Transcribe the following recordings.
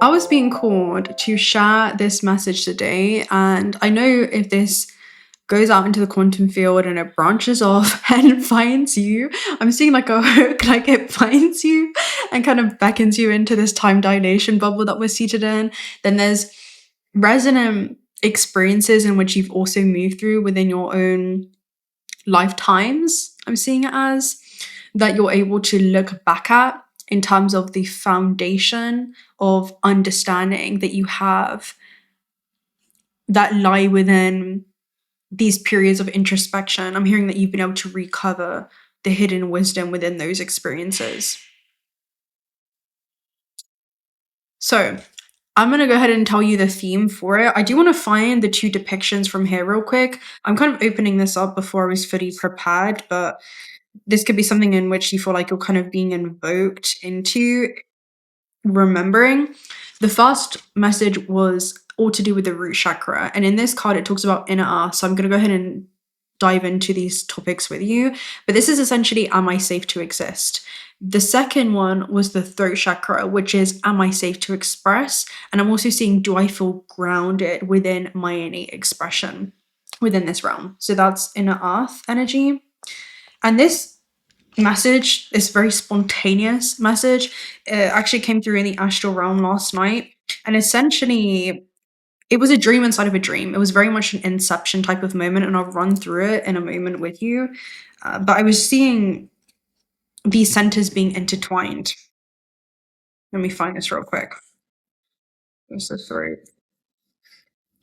I was being called to share this message today, and I know if this goes out into the quantum field and it branches off and finds you, I'm seeing like a hook, like it finds you and kind of beckons you into this time dilation bubble that we're seated in. Then there's resonant experiences in which you've also moved through within your own lifetimes, I'm seeing it as, that you're able to look back at in terms of the foundation of understanding that you have that lie within these periods of introspection. I'm hearing that you've been able to recover the hidden wisdom within those experiences. So I'm going to go ahead and tell you the theme for it. I do want to find the two depictions from here real quick. I'm kind of opening this up before I was fully prepared, but this could be something in which you feel like you're kind of being invoked into remembering. The first message was all to do with the root chakra. And in this card, it talks about inner earth. So I'm going to go ahead and dive into these topics with you. But this is essentially, am I safe to exist? The second one was the throat chakra, which is, am I safe to express? And I'm also seeing, do I feel grounded within my innate expression within this realm? So that's inner earth energy. And this message, this very spontaneous message, actually came through in the astral realm last night. And essentially, it was a dream inside of a dream. It was very much an inception type of moment, and I'll run through it in a moment with you. But I was seeing these centers being intertwined. Let me find this real quick. Where's the throat?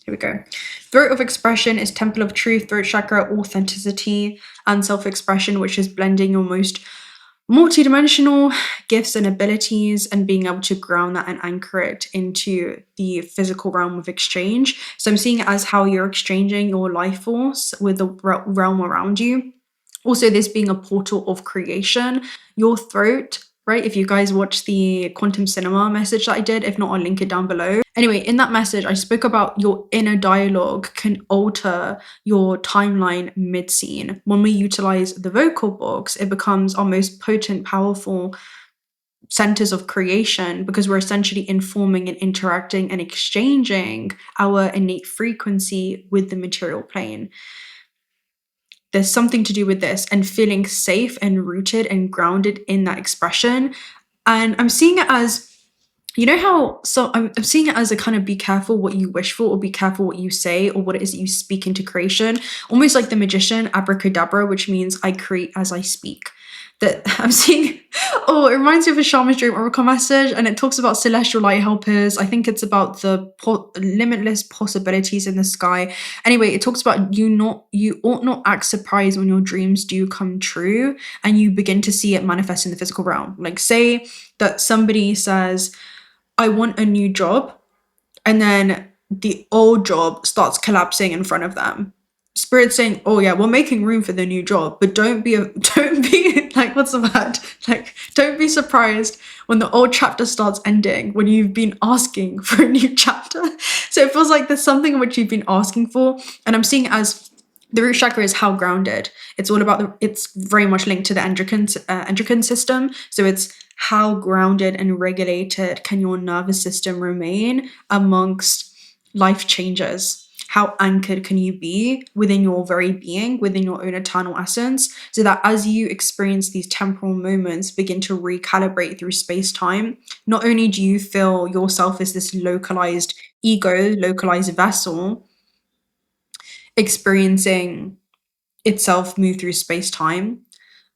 Here we go. Throat of expression is temple of truth, throat chakra, authenticity, and self-expression, which is blending your most multidimensional gifts and abilities and being able to ground that and anchor it into the physical realm of exchange. So I'm seeing it as how you're exchanging your life force with the realm around you. Also, this being a portal of creation, your throat, right? If you guys watch the quantum cinema message that I did, if not, I'll link it down below. Anyway, in that message, I spoke about your inner dialogue can alter your timeline mid-scene. When we utilize the vocal box, it becomes our most potent, powerful centers of creation because we're essentially informing and interacting and exchanging our innate frequency with the material plane. There's something to do with this and feeling safe and rooted and grounded in that expression. And I'm seeing it as, you know how, so I'm seeing it as a kind of be careful what you wish for, or be careful what you say, or what it is that you speak into creation. Almost like the magician, abracadabra, which means I create as I speak. That I'm seeing, oh, it reminds me of a shaman's dream oracle message, and it talks about celestial light helpers. I think it's about the limitless possibilities in the sky. Anyway, it talks about you ought not act surprised when your dreams do come true and you begin to see it manifest in the physical realm. Like, say that somebody says, I want a new job, and then the old job starts collapsing in front of them. Spirit saying, oh yeah, we're making room for the new job, but don't be like, what's the word? Like, don't be surprised when the old chapter starts ending, when you've been asking for a new chapter. So it feels like there's something in which you've been asking for. And I'm seeing it as the root chakra is how grounded. It's all about it's very much linked to the endocrine system. So it's how grounded and regulated can your nervous system remain amongst life changes? How anchored can you be within your very being, within your own eternal essence, so that as you experience these temporal moments, begin to recalibrate through space-time, not only do you feel yourself as this localized ego, localized vessel, experiencing itself move through space-time,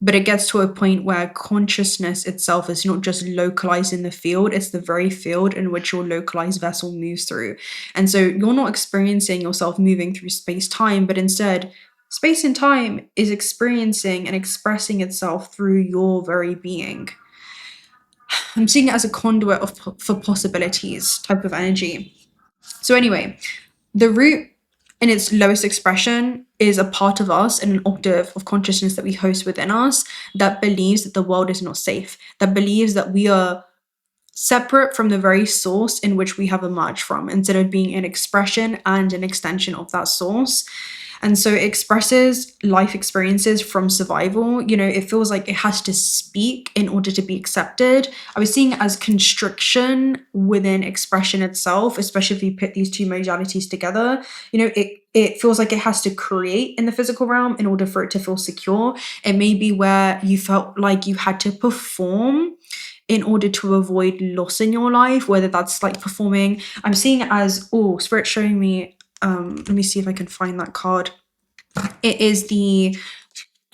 but it gets to a point where consciousness itself is not just localized in the field, it's the very field in which your localized vessel moves through. And so you're not experiencing yourself moving through space-time, but instead, space and time is experiencing and expressing itself through your very being. I'm seeing it as a conduit for possibilities type of energy. So anyway, the root in its lowest expression is a part of us and an octave of consciousness that we host within us that believes that the world is not safe, that believes that we are separate from the very source in which we have emerged from, instead of being an expression and an extension of that source. And so it expresses life experiences from survival. You know, it feels like it has to speak in order to be accepted. I was seeing it as constriction within expression itself, especially if you put these two modalities together. You know, it feels like it has to create in the physical realm in order for it to feel secure. It may be where you felt like you had to perform in order to avoid loss in your life, whether that's like performing. I'm seeing it as, oh, Spirit showing me, let me see if I can find that card. It is the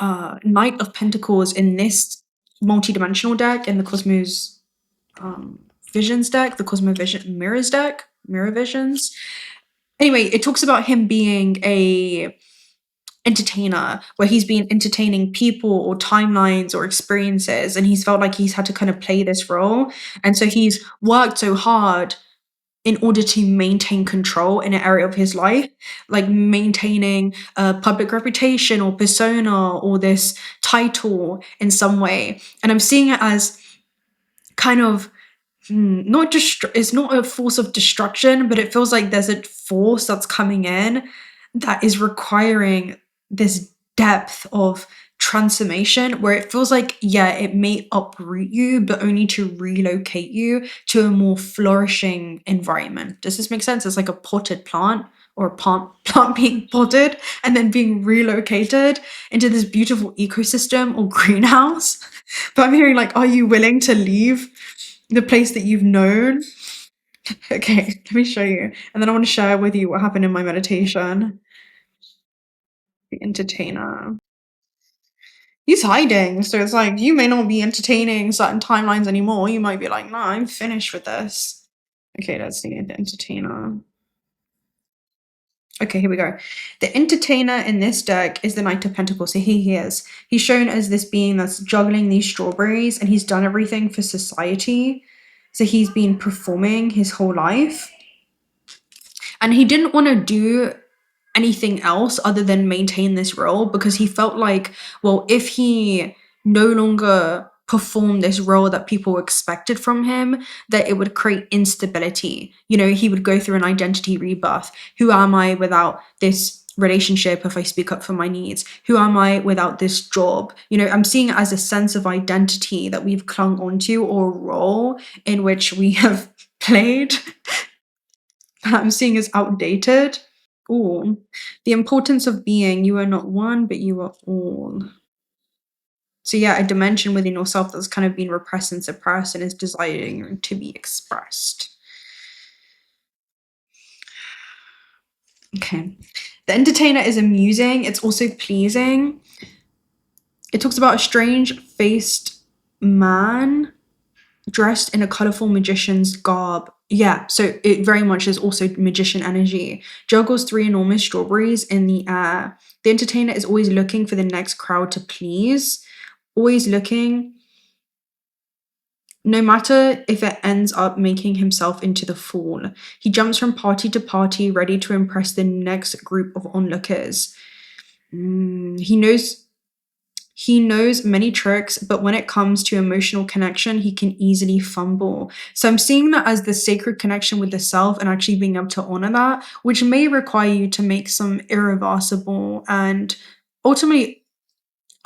Knight of Pentacles in this multi-dimensional deck, in the Cosmos Visions deck, the Cosmo Vision Mirrors deck, Mirror Visions. Anyway, it talks about him being a entertainer, where he's been entertaining people or timelines or experiences, and he's felt like he's had to kind of play this role. And so he's worked so hard in order to maintain control in an area of his life, like maintaining a public reputation or persona or this title in some way. And I'm seeing it as kind of not just, it's not a force of destruction, but it feels like there's a force that's coming in that is requiring this depth of transformation, where it feels like, yeah, it may uproot you, but only to relocate you to a more flourishing environment. Does this make sense? It's like a potted plant, or a plant being potted and then being relocated into this beautiful ecosystem or greenhouse. But I'm hearing like, are you willing to leave the place that you've known? Okay, let me show you. And then I want to share with you what happened in my meditation. The entertainer. He's hiding. So it's like, you may not be entertaining certain timelines anymore. You might be like, nah, I'm finished with this. Okay, let's see the entertainer. Okay, here we go. The entertainer in this deck is the Knight of Pentacles. So here he is. He's shown as this being that's juggling these strawberries, and he's done everything for society. So he's been performing his whole life. And he didn't want to do anything else other than maintain this role, because he felt like, well, if he no longer performed this role that people expected from him, that it would create instability. You know, he would go through an identity rebirth. Who am I without this relationship if I speak up for my needs? Who am I without this job? You know, I'm seeing it as a sense of identity that we've clung onto, or a role in which we have played that I'm seeing as outdated. Ooh, the importance of being, you are not one, but you are all. So yeah, a dimension within yourself that's kind of been repressed and suppressed and is desiring to be expressed. Okay. The entertainer is amusing. It's also pleasing. It talks about a strange-faced man dressed in a colorful magician's garb. Yeah, so it very much is also magician energy. Juggles 3 enormous strawberries in the air. The entertainer is always looking for the next crowd to please. Always looking, no matter if it ends up making himself into the fool. He jumps from party to party, ready to impress the next group of onlookers. He knows many tricks, but when it comes to emotional connection, he can easily fumble. So I'm seeing that as the sacred connection with the self, and actually being able to honor that, which may require you to make some irreversible and ultimately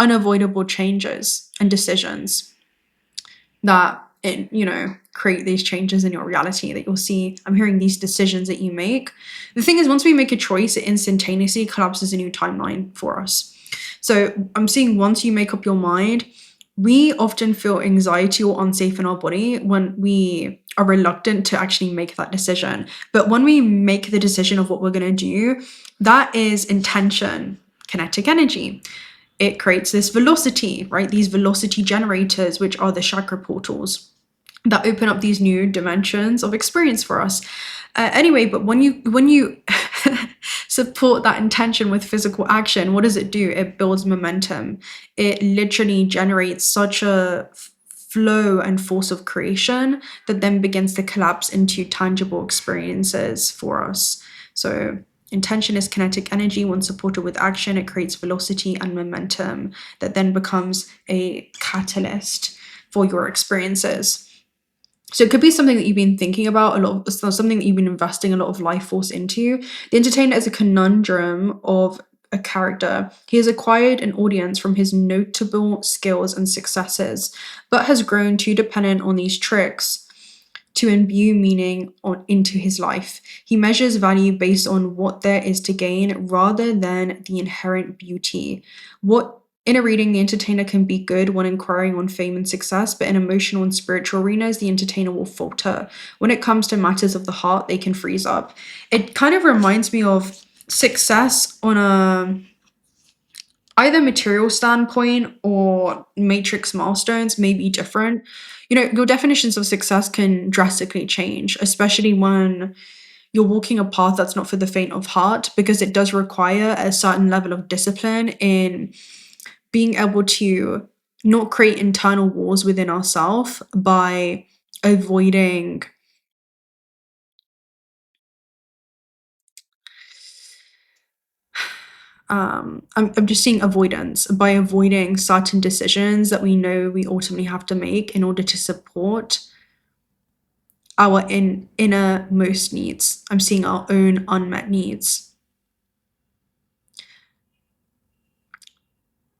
unavoidable changes and decisions that, create these changes in your reality that you'll see. I'm hearing these decisions that you make. The thing is, once we make a choice, it instantaneously collapses a new timeline for us. So I'm seeing once you make up your mind, we often feel anxiety or unsafe in our body when we are reluctant to actually make that decision. But when we make the decision of what we're going to do, that is intention, kinetic energy. It creates this velocity, right? These velocity generators, which are the chakra portals that open up these new dimensions of experience for us. Anyway, but when you support that intention with physical action, what does it do? It builds momentum. It literally generates such a flow and force of creation that then begins to collapse into tangible experiences for us. So intention is kinetic energy. When supported with action, it creates velocity and momentum that then becomes a catalyst for your experiences. So it could be something that you've been thinking about a lot, something that you've been investing a lot of life force into. The entertainer is a conundrum of a character. He has acquired an audience from his notable skills and successes, but has grown too dependent on these tricks to imbue meaning into his life. He measures value based on what there is to gain rather than the inherent beauty. In a reading, the entertainer can be good when inquiring on fame and success, but in emotional and spiritual arenas, the entertainer will falter. When it comes to matters of the heart, they can freeze up. It kind of reminds me of success on a either material standpoint or matrix milestones may be different. Your definitions of success can drastically change, especially when you're walking a path that's not for the faint of heart, because it does require a certain level of discipline in being able to not create internal wars within ourselves by avoiding I'm just seeing avoidance, by avoiding certain decisions that we know we ultimately have to make in order to support our innermost needs. I'm seeing our own unmet needs.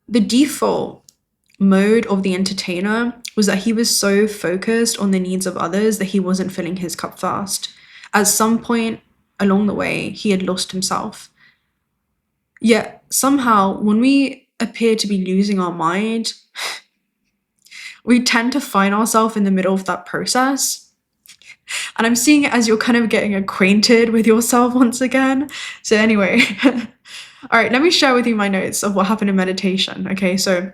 The default mode of the entertainer was that he was so focused on the needs of others that he wasn't filling his cup first. At some point along the way, he had lost himself. Yet somehow, when we appear to be losing our mind, we tend to find ourselves in the middle of that process. And I'm seeing it as you're kind of getting acquainted with yourself once again. So anyway, all right, let me share with you my notes of what happened in meditation. Okay, so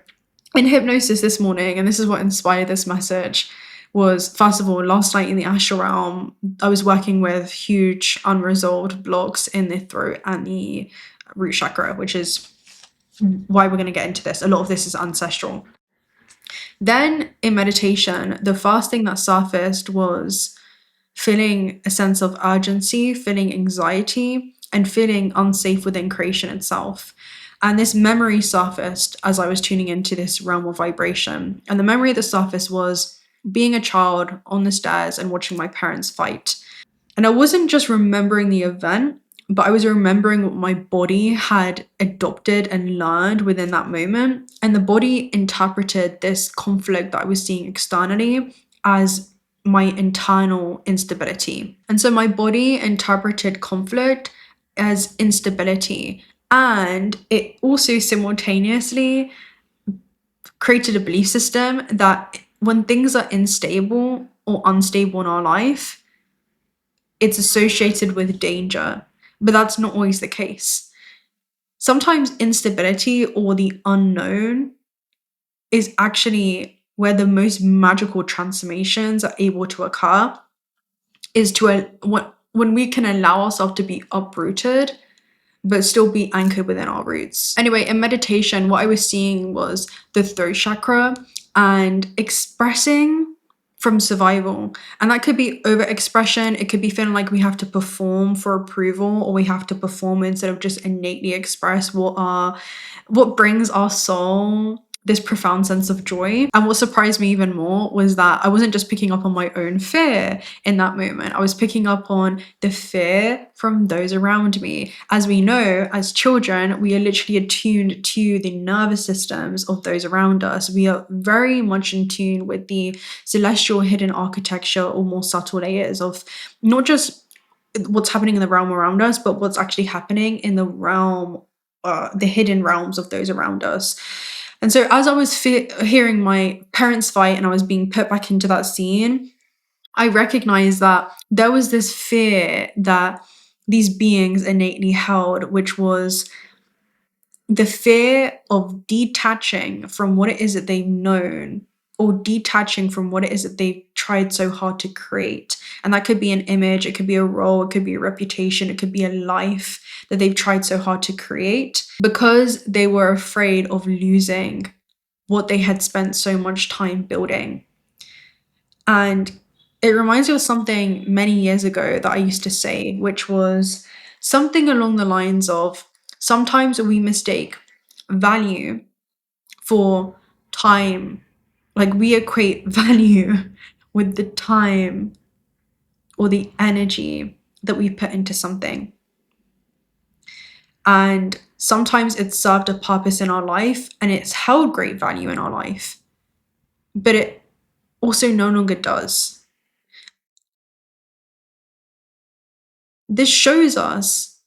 in hypnosis this morning, and this is what inspired this message, was first of all, last night in the astral realm, I was working with huge unresolved blocks in the throat and the root chakra, which is why we're going to get into this. A lot of this is ancestral. Then in meditation, the first thing that surfaced was feeling a sense of urgency, feeling anxiety, and feeling unsafe within creation itself. And this memory surfaced as I was tuning into this realm of vibration. And the memory that surfaced was being a child on the stairs and watching my parents fight. And I wasn't just remembering the event, but I was remembering what my body had adopted and learned within that moment. And the body interpreted this conflict that I was seeing externally as my internal instability. And so my body interpreted conflict as instability. And it also simultaneously created a belief system that when things are unstable or unstable in our life, it's associated with danger. But that's not always the case. Sometimes instability or the unknown is actually where the most magical transformations are able to occur, is when we can allow ourselves to be uprooted but still be anchored within our roots. Anyway, in meditation, what I was seeing was the throat chakra and expressing from survival. And that could be overexpression. It could be feeling like we have to perform for approval, or we have to perform instead of just innately express what brings our soul this profound sense of joy. And what surprised me even more was that I wasn't just picking up on my own fear in that moment. I was picking up on the fear from those around me. As we know, as children, we are literally attuned to the nervous systems of those around us. We are very much in tune with the celestial hidden architecture or more subtle layers of not just what's happening in the realm around us, but what's actually happening in the realm, the hidden realms of those around us. And so as I was hearing my parents fight and I was being put back into that scene, I recognized that there was this fear that these beings innately held, which was the fear of detaching from what it is that they've known, or detaching from what it is that they've tried so hard to create. And that could be an image, it could be a role, it could be a reputation, it could be a life that they've tried so hard to create, because they were afraid of losing what they had spent so much time building. And it reminds me of something many years ago that I used to say, which was something along the lines of, sometimes we mistake value for time. Like, we equate value with the time or the energy that we put into something. And sometimes it's served a purpose in our life and it's held great value in our life, but it also no longer does. This shows us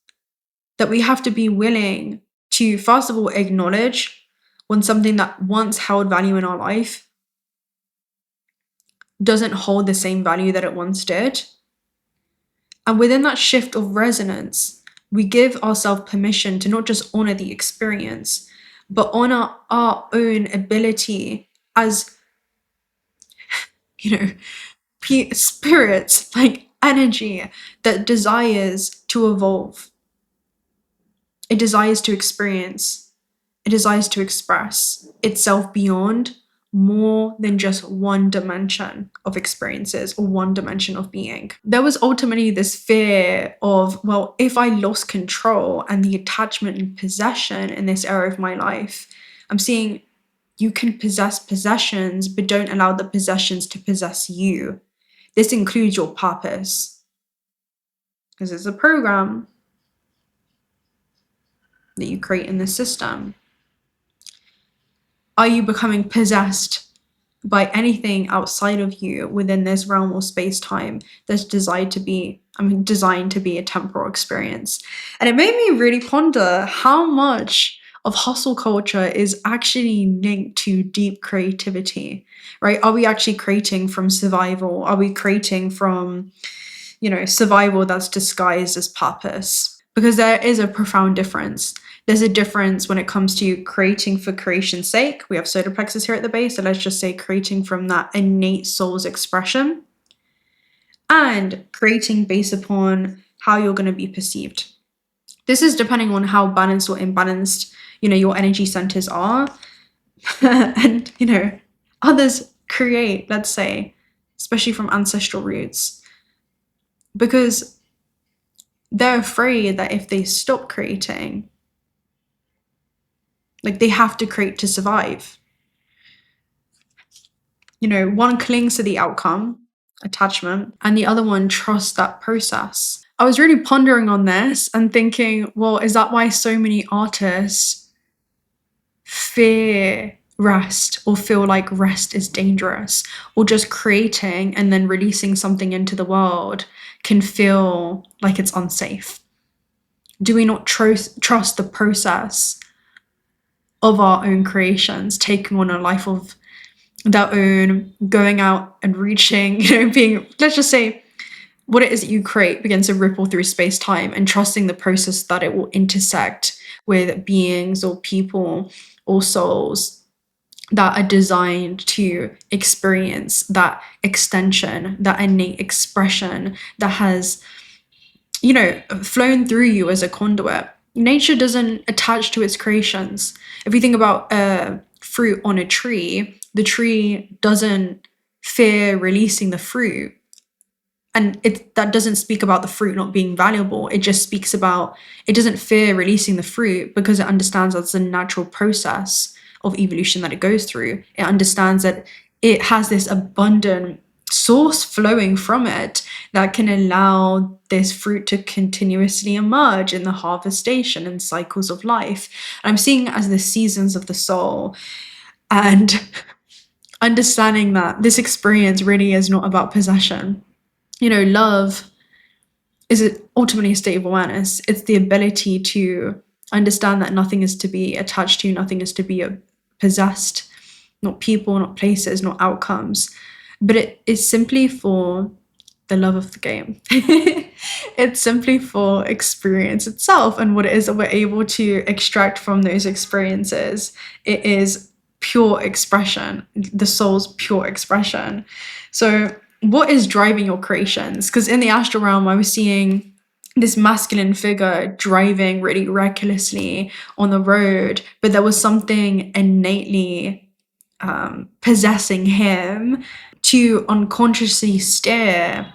that we have to be willing to, first of all, acknowledge when something that once held value in our life doesn't hold the same value that it once did. And within that shift of resonance, we give ourselves permission to not just honor the experience, but honor our own ability as, you know, spirits, like energy that desires to evolve. It desires to experience. It desires to express itself beyond more than just one dimension of experiences or one dimension of being. There was ultimately this fear of, well, if I lost control and the attachment and possession in this area of my life, I'm seeing you can possess possessions, but don't allow the possessions to possess you. This includes your purpose, because it's a program that you create in the system. Are you becoming possessed by anything outside of you within this realm or space-time that's designed to be a temporal experience? And it made me really ponder how much of hustle culture is actually linked to deep creativity, right? Are we actually creating from survival? Are we creating from, survival that's disguised as purpose? Because there is a profound difference. There's a difference when it comes to creating for creation's sake. We have solar plexus here at the base, so let's just say creating from that innate soul's expression, and creating based upon how you're going to be perceived. This is depending on how balanced or imbalanced, your energy centers are. And, others create, let's say, especially from ancestral roots, because they're afraid that if they stop creating, like they have to create to survive. One clings to the outcome, attachment, and the other one trusts that process. I was really pondering on this and thinking, well, is that why so many artists fear rest or feel like rest is dangerous, or just creating and then releasing something into the world can feel like it's unsafe? Do we not trust the process of our own creations, taking on a life of their own, going out and reaching, being, let's just say, what it is that you create begins to ripple through space-time, and trusting the process that it will intersect with beings or people or souls that are designed to experience that extension, that innate expression that has, flown through you as a conduit. Nature doesn't attach to its creations. If you think about fruit on a tree, the tree doesn't fear releasing the fruit. And that doesn't speak about the fruit not being valuable. It just speaks about, it doesn't fear releasing the fruit because it understands that's a natural process of evolution that it goes through. It understands that it has this abundant source flowing from it that can allow this fruit to continuously emerge in the harvestation and cycles of life. And I'm seeing it as the seasons of the soul, and understanding that this experience really is not about possession. Love is ultimately a state of awareness. It's the ability to understand that nothing is to be attached to, nothing is to be possessed, not people, not places, not outcomes, but it is simply for the love of the game. It's simply for experience itself and what it is that we're able to extract from those experiences. It is pure expression, the soul's pure expression. So what is driving your creations? Because in the astral realm, I was seeing this masculine figure driving really recklessly on the road, but there was something innately possessing him to unconsciously steer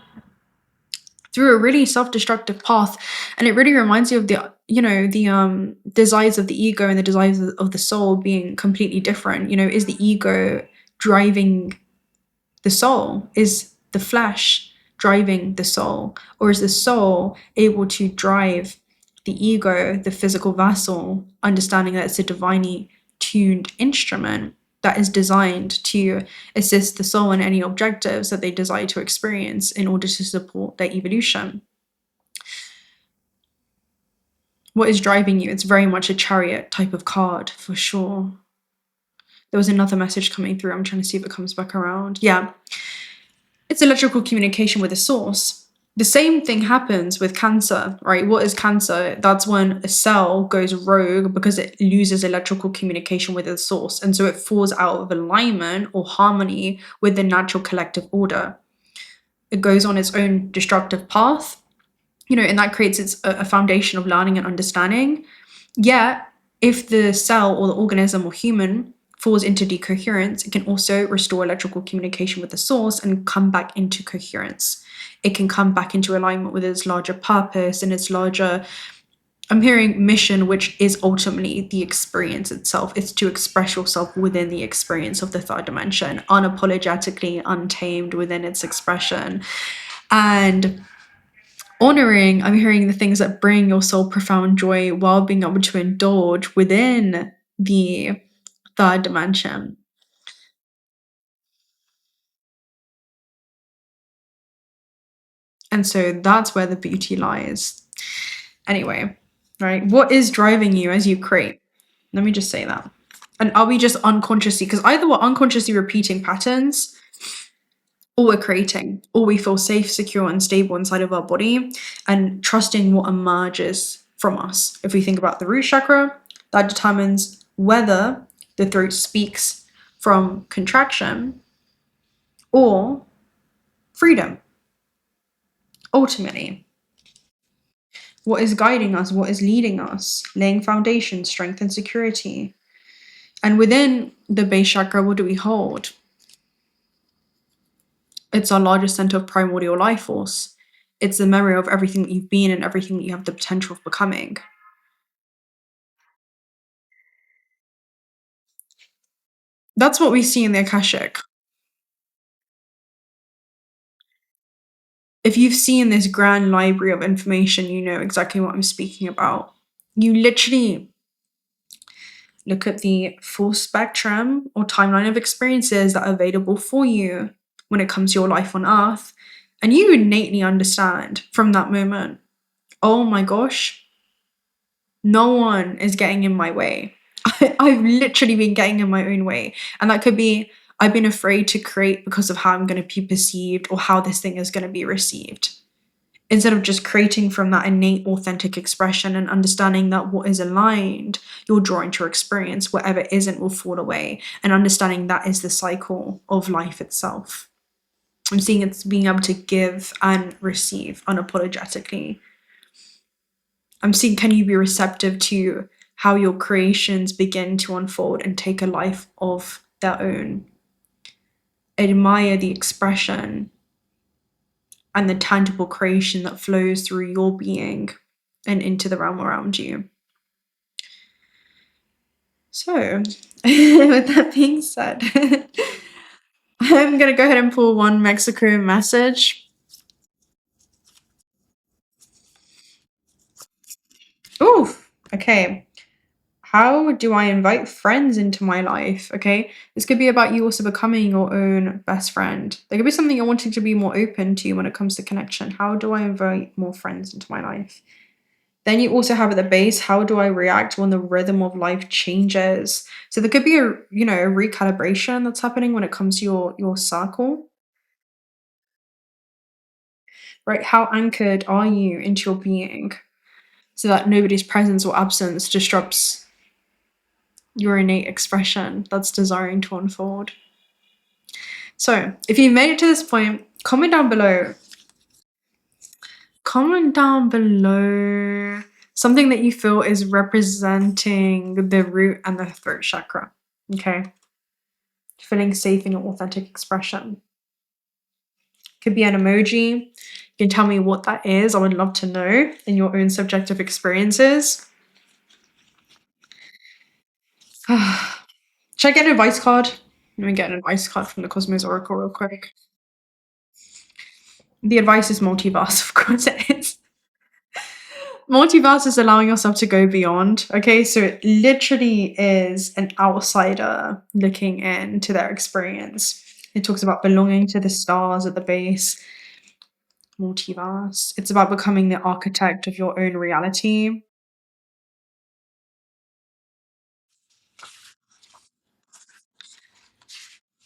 through a really self-destructive path. And it really reminds you of the desires of the ego and the desires of the soul being completely different. Is the ego driving the soul? Is the flesh driving the soul? Or is the soul able to drive the ego, the physical vessel, understanding that it's a divinely tuned instrument that is designed to assist the soul in any objectives that they desire to experience in order to support their evolution. What is driving you? It's very much a chariot type of card, for sure. There was another message coming through. I'm trying to see if it comes back around. Yeah. It's electrical communication with a source. The same thing happens with cancer, right? What is cancer? That's when a cell goes rogue because it loses electrical communication with its source. And so it falls out of alignment or harmony with the natural collective order. It goes on its own destructive path, and that creates a foundation of learning and understanding. Yet, if the cell or the organism or human falls into decoherence, it can also restore electrical communication with the source and come back into coherence. It can come back into alignment with its larger purpose and its larger, I'm hearing, mission, which is ultimately the experience itself. It's to express yourself within the experience of the third dimension, unapologetically, untamed within its expression. And honoring, I'm hearing the things that bring your soul profound joy while being able to indulge within the third dimension. And so that's where the beauty lies. Anyway, right? What is driving you as you create? Let me just say that. And are we just unconsciously, because either we're unconsciously repeating patterns or we're creating, or we feel safe, secure, and stable inside of our body and trusting what emerges from us. If we think about the root chakra, that determines whether the throat speaks from contraction or freedom. Ultimately, what is guiding us, what is leading us, laying foundation, strength, and security. And within the base chakra, what do we hold? It's our largest center of primordial life force. It's the memory of everything that you've been and everything that you have the potential of becoming. That's what we see in the Akashic. If you've seen this grand library of information, you know exactly what I'm speaking about. You literally look at the full spectrum or timeline of experiences that are available for you when it comes to your life on Earth, and you innately understand from that moment, oh my gosh, no one is getting in my way. I've literally been getting in my own way. And that could be, I've been afraid to create because of how I'm going to be perceived or how this thing is going to be received. Instead of just creating from that innate, authentic expression and understanding that what is aligned, you'll draw into your experience. Whatever isn't will fall away. And understanding that is the cycle of life itself. I'm seeing it's being able to give and receive unapologetically. I'm seeing, can you be receptive to how your creations begin to unfold and take a life of their own? Admire the expression and the tangible creation that flows through your being and into the realm around you. So, with that being said, I'm going to go ahead and pull one Mexico message. Ooh, okay. How do I invite friends into my life? Okay, this could be about you also becoming your own best friend. There could be something you're wanting to be more open to when it comes to connection. How do I invite more friends into my life? Then you also have at the base, how do I react when the rhythm of life changes? So there could be a recalibration that's happening when it comes to your circle, right? How anchored are you into your being so that nobody's presence or absence disrupts your innate expression that's desiring to unfold. So if you made it to this point, comment down below. Comment down below something that you feel is representing the root and the throat chakra. Okay. Feeling safe in your authentic expression. Could be an emoji. You can tell me what that is. I would love to know in your own subjective experiences. Should I get an advice card? Let me get an advice card from the Cosmos Oracle real quick. The advice is multiverse, of course it is. Multiverse is allowing yourself to go beyond. Okay, so it literally is an outsider looking into their experience. It talks about belonging to the stars at the base. Multiverse. It's about becoming the architect of your own reality.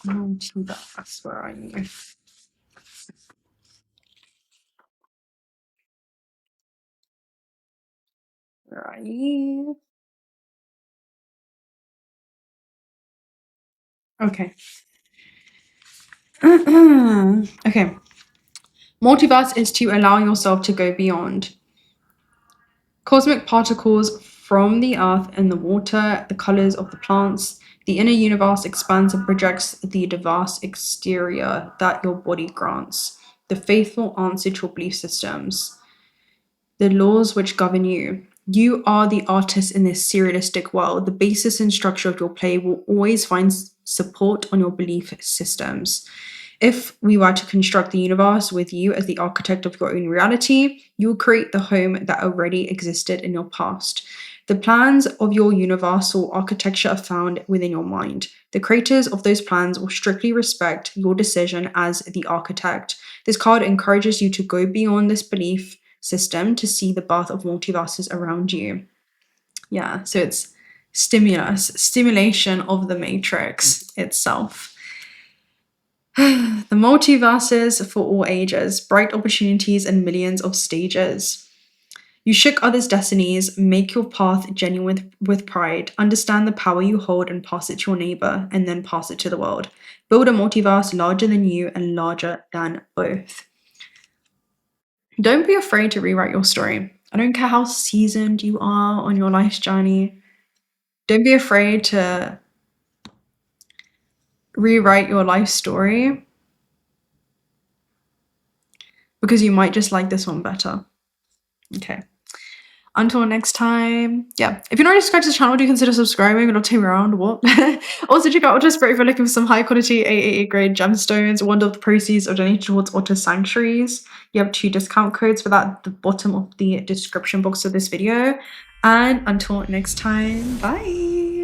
Multiverse. Where are you? Where are you? Okay. Okay. Multiverse is to allow yourself to go beyond. Cosmic particles from the earth and the water, the colors of the plants, the inner universe expands and projects the diverse exterior that your body grants. The faithful answer to your belief systems, the laws which govern you. You are the artist in this surrealistic world. The basis and structure of your play will always find support on your belief systems. If we were to construct the universe with you as the architect of your own reality, you will create the home that already existed in your past. The plans of your universal architecture are found within your mind. The creators of those plans will strictly respect your decision as the architect. This card encourages you to go beyond this belief system to see the birth of multiverses around you. Yeah, so it's stimulation of the matrix itself. The multiverses for all ages, bright opportunities and millions of stages. You shook others' destinies, make your path genuine with pride, understand the power you hold and pass it to your neighbor, and then pass it to the world. Build a multiverse larger than you and larger than both. Don't be afraid to rewrite your story. I don't care how seasoned you are on your life's journey. Don't be afraid to rewrite your life story because you might just like this one better. Okay. Until next time, yeah. If you're not already subscribed to the channel, do consider subscribing. It'll take me around. What? Also, check out Ultraspirit if you're looking for some high quality AAA grade gemstones. One of the proceeds are donated towards Otter Sanctuaries. You have 2 discount codes for that at the bottom of the description box of this video. And until next time, bye.